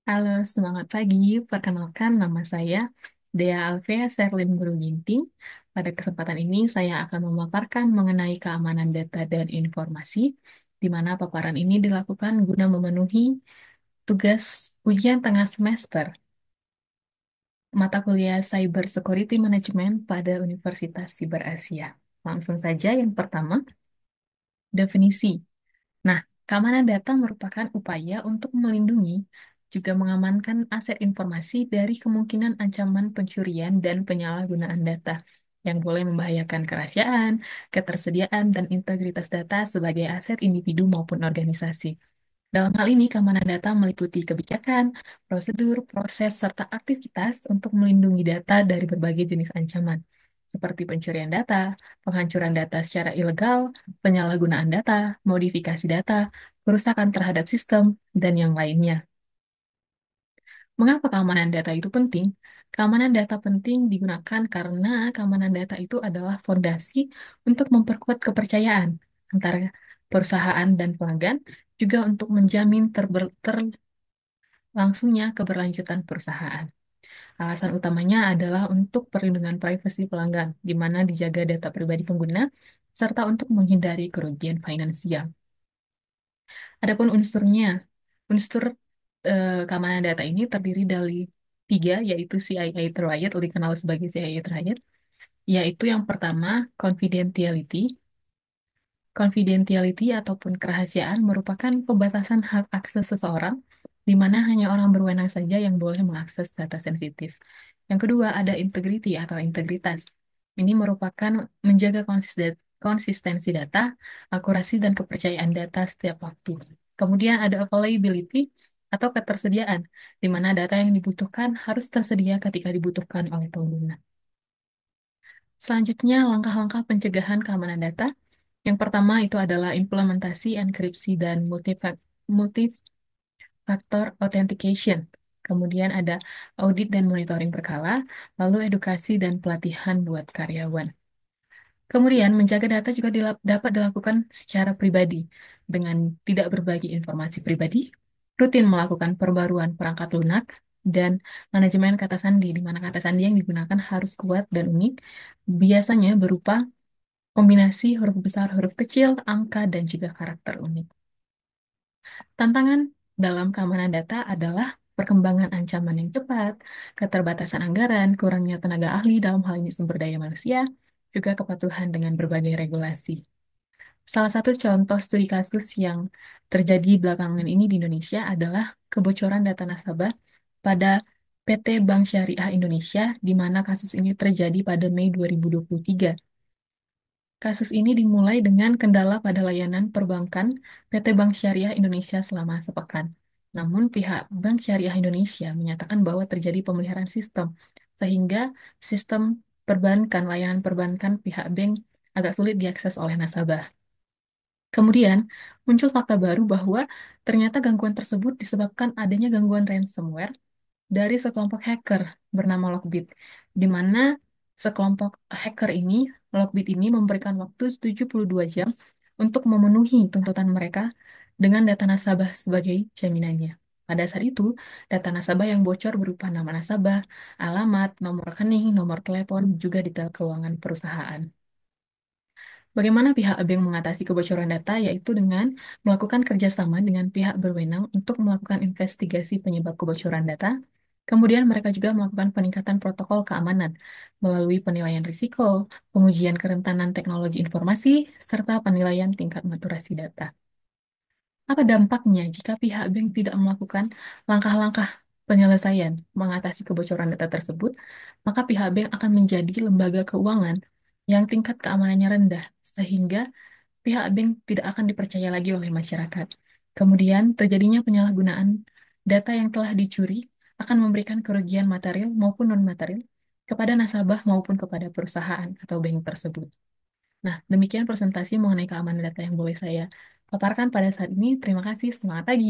Halo, semangat pagi. Perkenalkan, nama saya Dea Alvea Serlin Ginting. Pada kesempatan ini, saya akan memaparkan mengenai keamanan data dan informasi, di mana paparan ini dilakukan guna memenuhi tugas ujian tengah semester mata kuliah Cyber Security Management pada Universitas Siber Asia. Langsung saja, yang pertama, definisi. Nah, keamanan data merupakan upaya untuk melindungi juga mengamankan aset informasi dari kemungkinan ancaman pencurian dan penyalahgunaan data yang boleh membahayakan kerahasiaan, ketersediaan, dan integritas data sebagai aset individu maupun organisasi. Dalam hal ini, keamanan data meliputi kebijakan, prosedur, proses, serta aktivitas untuk melindungi data dari berbagai jenis ancaman, seperti pencurian data, penghancuran data secara ilegal, penyalahgunaan data, modifikasi data, kerusakan terhadap sistem, dan yang lainnya. Mengapa keamanan data itu penting? Keamanan data penting digunakan karena keamanan data itu adalah fondasi untuk memperkuat kepercayaan antara perusahaan dan pelanggan, juga untuk menjamin langsungnya keberlanjutan perusahaan. Alasan utamanya adalah untuk perlindungan privasi pelanggan, di mana dijaga data pribadi pengguna, serta untuk menghindari kerugian finansial. Adapun unsurnya, unsur keamanan data ini terdiri dari tiga, yaitu CIA Triad, dikenal sebagai CIA Triad, yaitu yang pertama, confidentiality. Confidentiality ataupun kerahasiaan merupakan pembatasan hak akses seseorang, di mana hanya orang berwenang saja yang boleh mengakses data sensitif. Yang kedua, ada integrity atau integritas. Ini merupakan menjaga konsistensi data, akurasi, dan kepercayaan data setiap waktu. Kemudian ada availability atau ketersediaan, di mana data yang dibutuhkan harus tersedia ketika dibutuhkan oleh pengguna. Selanjutnya, langkah-langkah pencegahan keamanan data. Yang pertama itu adalah implementasi enkripsi dan multi-factor authentication. Kemudian ada audit dan monitoring berkala, lalu edukasi dan pelatihan buat karyawan. Kemudian, menjaga data juga dapat dilakukan secara pribadi dengan tidak berbagi informasi pribadi, rutin melakukan perbaruan perangkat lunak, dan manajemen kata sandi, di mana kata sandi yang digunakan harus kuat dan unik, biasanya berupa kombinasi huruf besar, huruf kecil, angka, dan juga karakter unik. Tantangan dalam keamanan data adalah perkembangan ancaman yang cepat, keterbatasan anggaran, kurangnya tenaga ahli dalam hal ini sumber daya manusia, juga kepatuhan dengan berbagai regulasi. Salah satu contoh studi kasus yang terjadi belakangan ini di Indonesia adalah kebocoran data nasabah pada PT Bank Syariah Indonesia, di mana kasus ini terjadi pada Mei 2023. Kasus ini dimulai dengan kendala pada layanan perbankan PT Bank Syariah Indonesia selama sepekan. Namun pihak Bank Syariah Indonesia menyatakan bahwa terjadi pemeliharaan sistem, sehingga sistem perbankan, layanan perbankan pihak bank agak sulit diakses oleh nasabah. Kemudian, muncul fakta baru bahwa ternyata gangguan tersebut disebabkan adanya gangguan ransomware dari sekelompok hacker bernama Lockbit, di mana sekelompok hacker ini, Lockbit ini memberikan waktu 72 jam untuk memenuhi tuntutan mereka dengan data nasabah sebagai jaminannya. Pada saat itu, data nasabah yang bocor berupa nama nasabah, alamat, nomor rekening, nomor telepon, juga detail keuangan perusahaan. Bagaimana pihak bank mengatasi kebocoran data, yaitu dengan melakukan kerjasama dengan pihak berwenang untuk melakukan investigasi penyebab kebocoran data. Kemudian mereka juga melakukan peningkatan protokol keamanan melalui penilaian risiko, pengujian kerentanan teknologi informasi, serta penilaian tingkat maturasi data. Apa dampaknya jika pihak bank tidak melakukan langkah-langkah penyelesaian mengatasi kebocoran data tersebut? Maka pihak bank akan menjadi lembaga keuangan yang tingkat keamanannya rendah, sehingga pihak bank tidak akan dipercaya lagi oleh masyarakat. Kemudian, terjadinya penyalahgunaan data yang telah dicuri akan memberikan kerugian material maupun non-material kepada nasabah maupun kepada perusahaan atau bank tersebut. Nah, demikian presentasi mengenai keamanan data yang boleh saya paparkan pada saat ini. Terima kasih, semangat pagi.